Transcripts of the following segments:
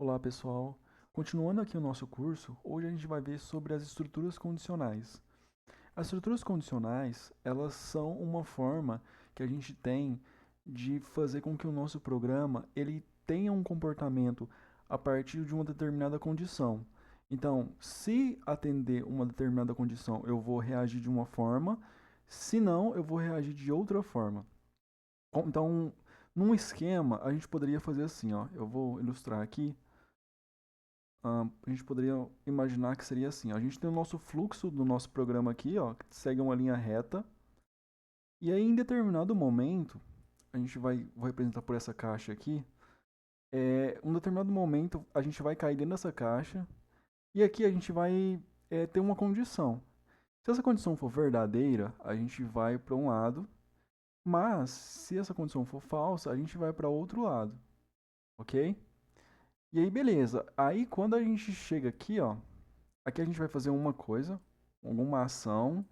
Olá pessoal, continuando aqui o nosso curso, hoje a gente vai ver sobre as estruturas condicionais. As estruturas condicionais, elas são uma forma que a gente tem de fazer com que o nosso programa ele tenha um comportamento a partir de uma determinada condição. Então, se atender uma determinada condição, eu vou reagir de uma forma, se não, eu vou reagir de outra forma. Então, num esquema, a gente poderia fazer assim, ó. Eu vou ilustrar aqui. A gente poderia imaginar que seria assim, ó. A gente tem o nosso fluxo do nosso programa aqui, ó, que segue uma linha reta. E aí, em determinado momento, vou representar por essa caixa aqui. Um determinado momento, a gente vai cair dentro dessa caixa. E aqui a gente vai ter uma condição. Se essa condição for verdadeira, a gente vai para um lado. Mas, se essa condição for falsa, a gente vai para outro lado. Ok? E aí, beleza. Aí, quando a gente chega aqui, ó. Aqui a gente vai fazer uma coisa, alguma ação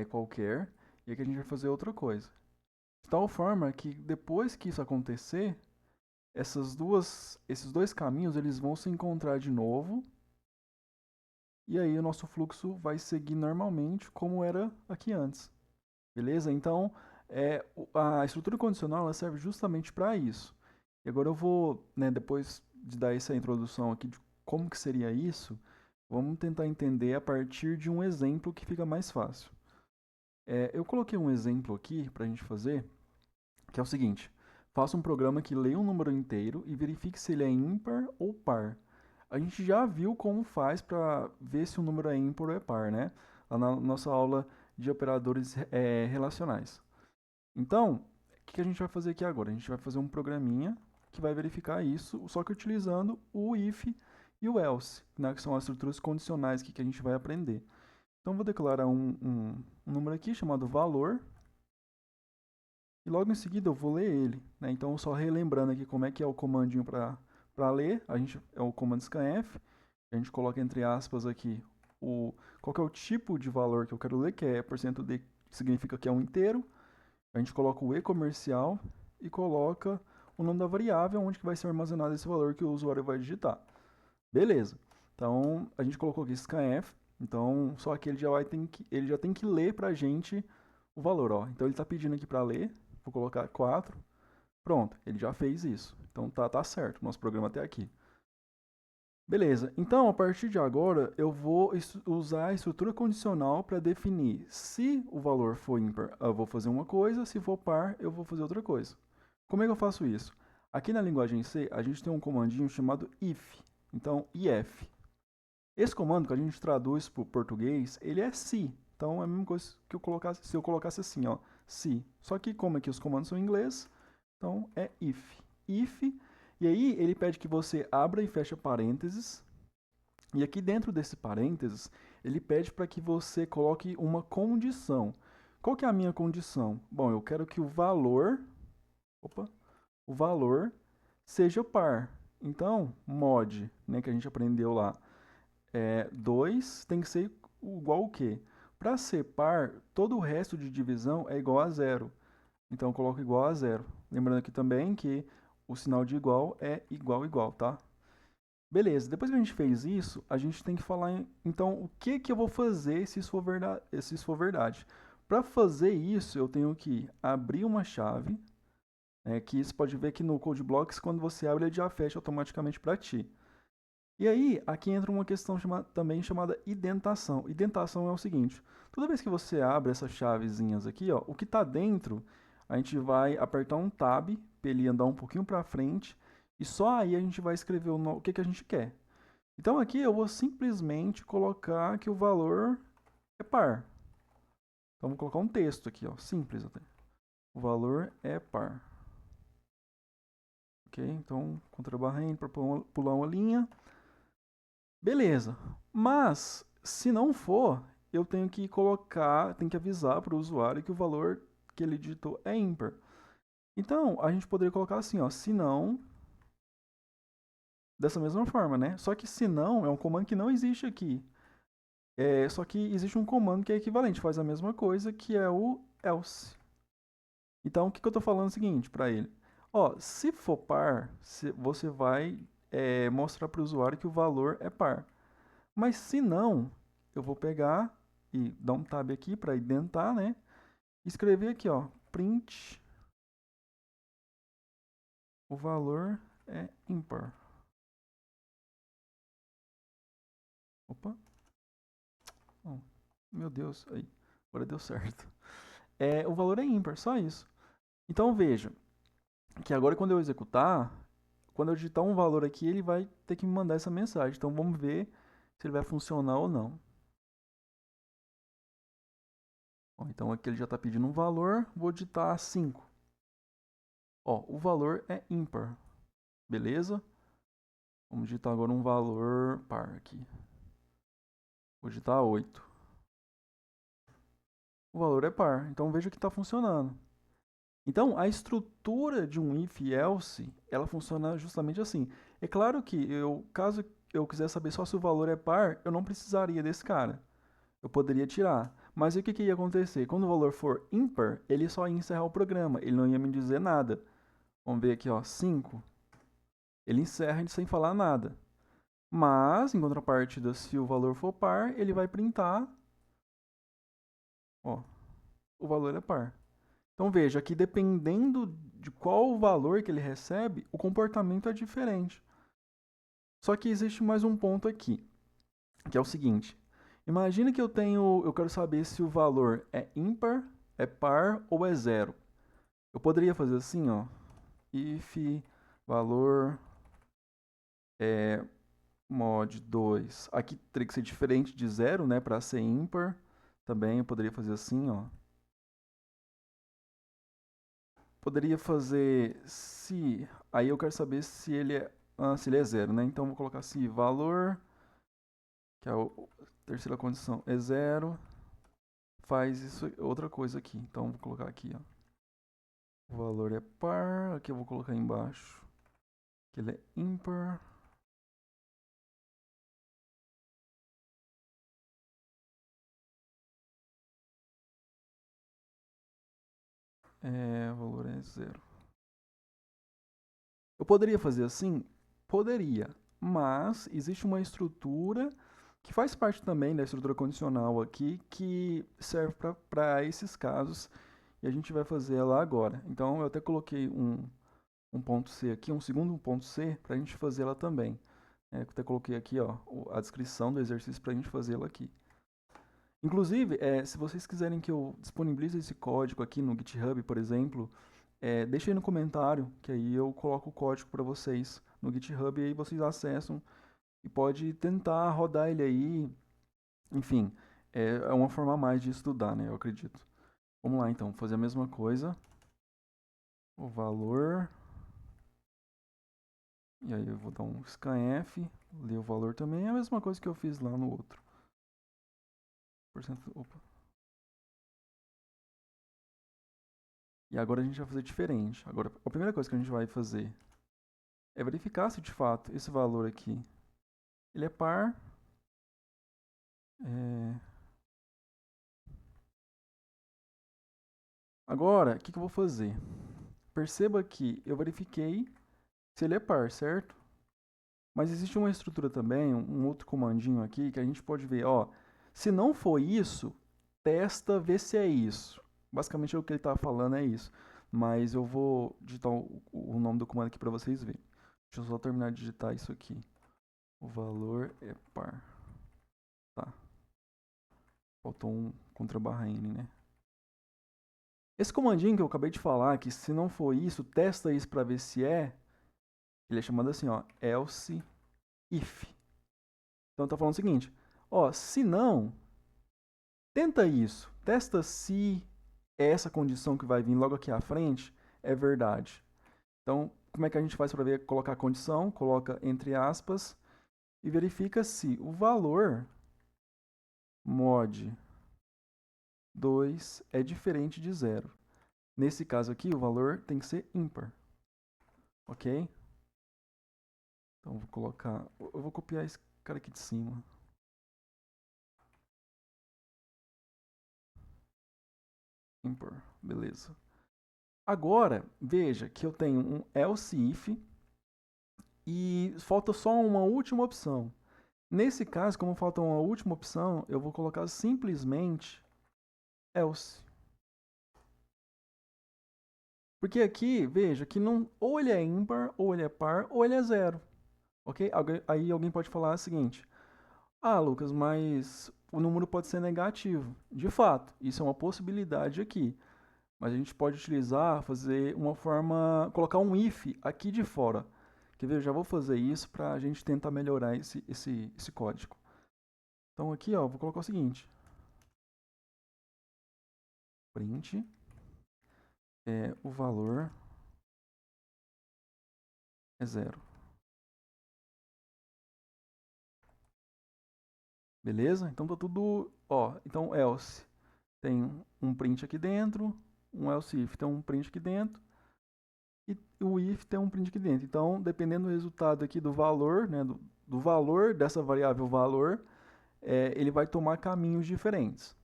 qualquer, e aqui a gente vai fazer outra coisa. De tal forma que depois que isso acontecer, esses dois caminhos eles vão se encontrar de novo, e aí o nosso fluxo vai seguir normalmente como era aqui antes. Beleza? Então, a estrutura condicional ela serve justamente para isso. E agora eu vou, né, depois de dar essa introdução aqui de como que seria isso, vamos tentar entender a partir de um exemplo que fica mais fácil. Eu coloquei um exemplo aqui para a gente fazer, que é o seguinte: faça um programa que leia um número inteiro e verifique se ele é ímpar ou par. A gente já viu como faz para ver se o número é ímpar ou é par, né? Lá na nossa aula de operadores relacionais. Então, o que a gente vai fazer aqui agora? A gente vai fazer um programinha que vai verificar isso, só que utilizando o if e o else, né, que são as estruturas condicionais que a gente vai aprender. Então, vou declarar um número aqui chamado valor, e logo em seguida eu vou ler ele. Né? Então, só relembrando aqui como é que é o comandinho para ler, é o comando scanf, a gente coloca entre aspas aqui qual que é o tipo de valor que eu quero ler, que é %d, que significa que é um inteiro. A gente coloca o e comercial e coloca o nome da variável onde que vai ser armazenado esse valor que o usuário vai digitar. Beleza. Então, a gente colocou aqui scanf, então só que ele já tem que ler para a gente o valor, ó. Então ele está pedindo aqui para ler, vou colocar 4. Pronto, ele já fez isso. Então tá certo, nosso programa até aqui. Beleza, então a partir de agora eu vou usar a estrutura condicional para definir se o valor for ímpar, eu vou fazer uma coisa, se for par, eu vou fazer outra coisa. Como é que eu faço isso? Aqui na linguagem C, a gente tem um comandinho chamado if, então if. Esse comando que a gente traduz para o português, ele é se. Então é a mesma coisa que se eu colocasse assim, ó, se. Só que como aqui os comandos são em inglês, então é if. If, e aí ele pede que você abra e feche parênteses. E aqui dentro desse parênteses, ele pede para que você coloque uma condição. Qual que é a minha condição? Bom, eu quero que opa, o valor seja par. Então, mod, né, que a gente aprendeu lá, 2 tem que ser igual ao quê? Para ser par, todo o resto de divisão é igual a zero. Então, eu coloco igual a zero. Lembrando aqui também que o sinal de igual é igual, tá? Beleza, depois que a gente fez isso, a gente tem que falar, então, o que que eu vou fazer se isso for verdade. Se isso for verdade. Para fazer isso, eu tenho que abrir uma chave, que você pode ver que no Code Blocks, quando você abre, ele já fecha automaticamente para ti. E aí, aqui entra uma questão também chamada indentação. Indentação é o seguinte: toda vez que você abre essas chavezinhas aqui, ó, o que está dentro, a gente vai apertar um tab para ele andar um pouquinho para frente e só aí a gente vai escrever o que a gente quer. Então aqui eu vou simplesmente colocar que o valor é par. Então vou colocar um texto aqui, ó, simples até. O valor é par. Ok? Então, Ctrl barra N para pular uma linha. Beleza. Mas, se não for, eu tenho que tenho que avisar para o usuário que o valor que ele digitou é ímpar. Então, a gente poderia colocar assim, ó, se não, dessa mesma forma, né? Só que se não é um comando que não existe aqui. Só que existe um comando que é equivalente, faz a mesma coisa, que é o else. Então, o que eu estou falando é o seguinte para ele. Ó, se for par, você vai mostrar para o usuário que o valor é par. Mas se não, eu vou pegar e dar um tab aqui para identar, né? Escrever aqui, ó, print, o valor é ímpar. Opa. Oh, meu Deus, aí, agora deu certo. O valor é ímpar, só isso. Então veja que agora quando eu executar, quando eu digitar um valor aqui, ele vai ter que me mandar essa mensagem. Então vamos ver se ele vai funcionar ou não. Bom, então aqui ele já está pedindo um valor, vou digitar 5. Ó, o valor é ímpar, beleza? Vamos digitar agora um valor par aqui. Vou digitar 8. O valor é par, então veja que está funcionando. Então, a estrutura de um if-else, ela funciona justamente assim. É claro que caso eu quiser saber só se o valor é par, eu não precisaria desse cara. Eu poderia tirar. Mas o que ia acontecer? Quando o valor for ímpar, ele só ia encerrar o programa, ele não ia me dizer nada. Vamos ver aqui, ó, 5. Ele encerra sem falar nada. Mas, em contrapartida, se o valor for par, ele vai printar, ó, o valor é par. Então veja que dependendo de qual o valor que ele recebe, o comportamento é diferente. Só que existe mais um ponto aqui, que é o seguinte. Imagina que eu quero saber se o valor é ímpar, é par ou é zero. Eu poderia fazer assim, ó, if valor é mod 2. Aqui teria que ser diferente de zero, né, para ser ímpar. Também eu poderia fazer assim, ó. Poderia fazer se. Aí eu quero saber se ele é zero, né? Então vou colocar se valor, que é a terceira condição, é zero, faz isso outra coisa aqui. Então vou colocar aqui, ó. O valor é par, aqui eu vou colocar embaixo que ele é ímpar. O valor é zero. Eu poderia fazer assim? Poderia, mas existe uma estrutura que faz parte também da estrutura condicional aqui, que serve para esses casos, e a gente vai fazer ela agora. Então eu até coloquei um ponto C aqui, um segundo ponto C, para a gente fazer ela também. Eu até coloquei aqui, ó, a descrição do exercício para a gente fazer ela aqui. Inclusive, se vocês quiserem que eu disponibilize esse código aqui no GitHub, por exemplo, deixa aí no comentário, que aí eu coloco o código para vocês no GitHub e aí vocês acessam e pode tentar rodar ele aí. Enfim, é uma forma a mais de estudar, né? Eu acredito. Vamos lá então, fazer a mesma coisa. O valor. E aí eu vou dar um scanf, ler o valor também. É a mesma coisa que eu fiz lá no outro. Opa. E agora a gente vai fazer diferente. Agora, a primeira coisa que a gente vai fazer é verificar se de fato esse valor aqui ele é par. Agora, o que eu vou fazer? Perceba que eu verifiquei se ele é par, certo? Mas existe uma estrutura também, um outro comandinho aqui que a gente pode ver, ó, se não for isso, testa, vê se é isso. Basicamente o que ele está falando é isso. Mas eu vou digitar o nome do comando aqui para vocês verem. Deixa eu só terminar de digitar isso aqui. O valor é par. Tá. Faltou um contra barra N, né? Esse comandinho que eu acabei de falar, que se não for isso, testa isso para ver se é, ele é chamado assim, ó, else if. Então tá falando o seguinte, ó, se não, tenta isso, testa se essa condição que vai vir logo aqui à frente é verdade. Então, como é que a gente faz para ver, colocar a condição? Coloca entre aspas e verifica se o valor mod 2 é diferente de zero. Nesse caso aqui, o valor tem que ser ímpar. Ok? Então, vou colocar... Eu vou copiar esse cara aqui de cima. Ímpar. Beleza. Agora, veja que eu tenho um else if e falta só uma última opção. Nesse caso, como falta uma última opção, eu vou colocar simplesmente else. Porque aqui, veja, que não, ou ele é ímpar, ou ele é par, ou ele é zero. Ok? Aí alguém pode falar o seguinte: ah, Lucas, mas o número pode ser negativo. De fato, isso é uma possibilidade aqui. Mas a gente pode utilizar, fazer uma forma, colocar um if aqui de fora. Quer ver? Eu já vou fazer isso para a gente tentar melhorar esse código. Então aqui, ó, vou colocar o seguinte: print o valor é zero. Beleza? Então tá tudo, ó, então else tem um print aqui dentro, um else if tem um print aqui dentro e o if tem um print aqui dentro. Então, dependendo do resultado aqui do valor, né, do valor dessa variável valor, ele vai tomar caminhos diferentes.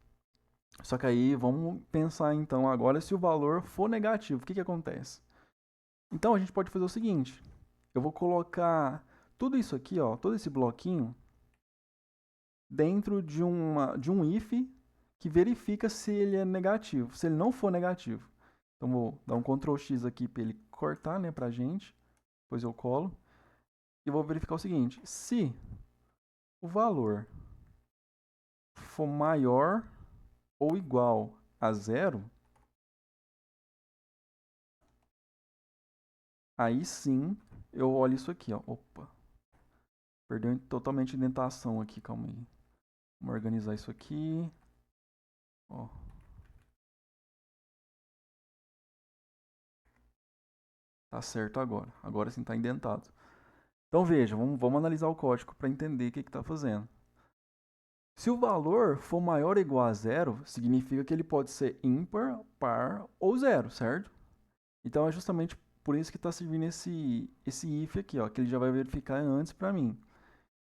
Só que aí vamos pensar então agora se o valor for negativo, o que acontece? Então a gente pode fazer o seguinte: eu vou colocar tudo isso aqui, ó, todo esse bloquinho dentro de um if que verifica se ele é negativo, se ele não for negativo. Então vou dar um Ctrl X aqui para ele cortar, né, pra gente. Depois eu colo e vou verificar o seguinte: se o valor for maior ou igual a zero, aí sim eu olho isso aqui, ó. Opa, perdeu totalmente a indentação aqui, calma aí. Vamos organizar isso aqui. Ó. Tá certo agora. Agora sim tá indentado. Então veja, vamos analisar o código para entender o que está fazendo. Se o valor for maior ou igual a zero, significa que ele pode ser ímpar, par ou zero, certo? Então é justamente por isso que está servindo esse if aqui, ó, que ele já vai verificar antes para mim.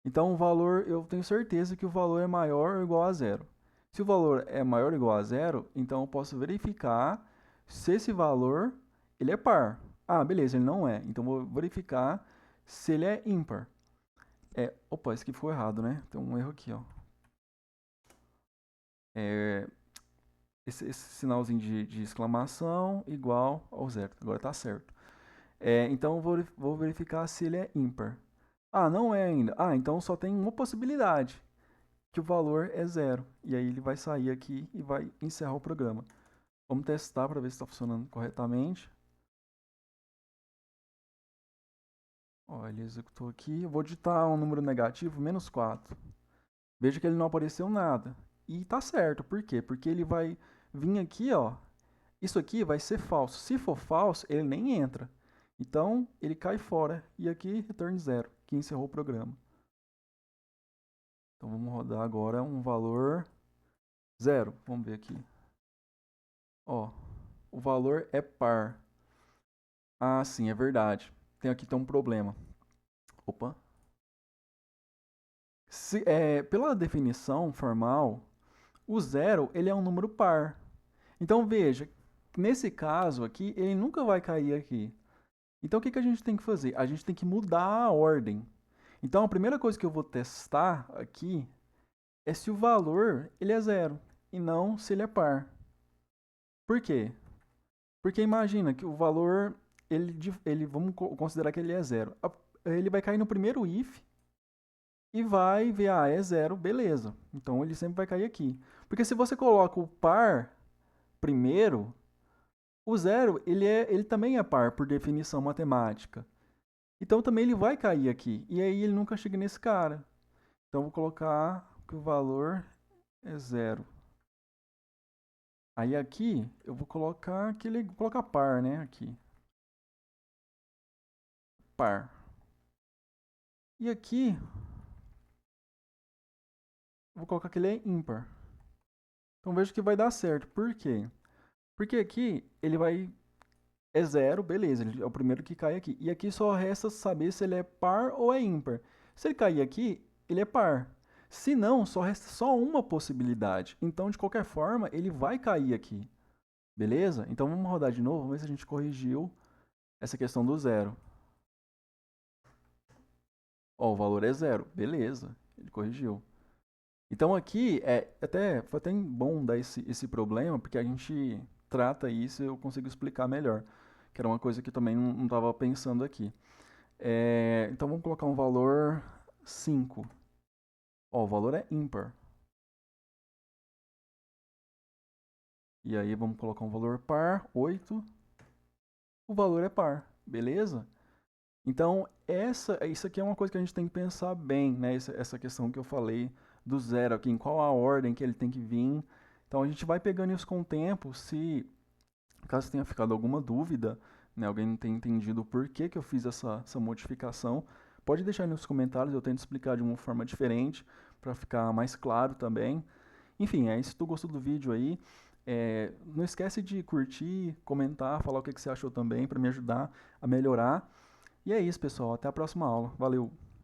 Então o valor, eu tenho certeza que o valor é maior ou igual a zero. Se o valor é maior ou igual a zero, então eu posso verificar se esse valor ele é par. Ah, beleza, ele não é. Então eu vou verificar se ele é ímpar. Opa, isso aqui ficou errado, né? Tem um erro aqui, ó. Esse sinalzinho de exclamação igual ao zero. Agora tá certo. Então eu vou verificar se ele é ímpar. Ah, não é ainda. Ah, então só tem uma possibilidade, que o valor é zero. E aí ele vai sair aqui e vai encerrar o programa. Vamos testar para ver se está funcionando corretamente. Ó, ele executou aqui. Eu vou digitar um número negativo, -4. Veja que ele não apareceu nada. E tá certo. Por quê? Porque ele vai vir aqui, ó. Isso aqui vai ser falso. Se for falso, ele nem entra. Então, ele cai fora. E aqui, return 0, que encerrou o programa. Então, vamos rodar agora um valor 0. Vamos ver aqui. Ó, o valor é par. Ah, sim, é verdade. Tem um problema. Opa. Pela definição formal, o 0 ele é um número par. Então, veja, nesse caso aqui, ele nunca vai cair aqui. Então, o que a gente tem que fazer? A gente tem que mudar a ordem. Então, a primeira coisa que eu vou testar aqui é se o valor ele é zero e não se ele é par. Por quê? Porque imagina que o valor, vamos considerar que ele é zero. Ele vai cair no primeiro if e vai ver, é zero, beleza. Então, ele sempre vai cair aqui. Porque se você coloca o par primeiro, o zero, ele também é par por definição matemática. Então também ele vai cair aqui. E aí ele nunca chega nesse cara. Então vou colocar que o valor é zero. Aí aqui eu vou colocar vou colocar par, né? Aqui. Par. E aqui eu vou colocar que ele é ímpar. Então vejo que vai dar certo. Por quê? Porque aqui ele vai é zero, beleza, ele é o primeiro que cai aqui. E aqui só resta saber se ele é par ou é ímpar. Se ele cair aqui, ele é par. Se não, só resta só uma possibilidade. Então, de qualquer forma, ele vai cair aqui. Beleza? Então vamos rodar de novo, vamos ver se a gente corrigiu essa questão do zero. Ó, o valor é zero. Beleza, ele corrigiu. Então aqui foi até bom dar esse problema, porque a gente trata isso e eu consigo explicar melhor. Que era uma coisa que eu também não estava pensando aqui. Então vamos colocar um valor 5. Ó, o valor é ímpar. E aí vamos colocar um valor par, 8. O valor é par, beleza? Então, isso aqui é uma coisa que a gente tem que pensar bem, né? Essa questão que eu falei do zero aqui, em qual a ordem que ele tem que vir. Então, a gente vai pegando isso com o tempo. Se caso tenha ficado alguma dúvida, né, alguém não tenha entendido o porquê que eu fiz essa modificação, pode deixar aí nos comentários, eu tento explicar de uma forma diferente, para ficar mais claro também. Enfim, se tu gostou do vídeo aí, não esquece de curtir, comentar, falar o que você achou também, para me ajudar a melhorar. E é isso, pessoal. Até a próxima aula. Valeu!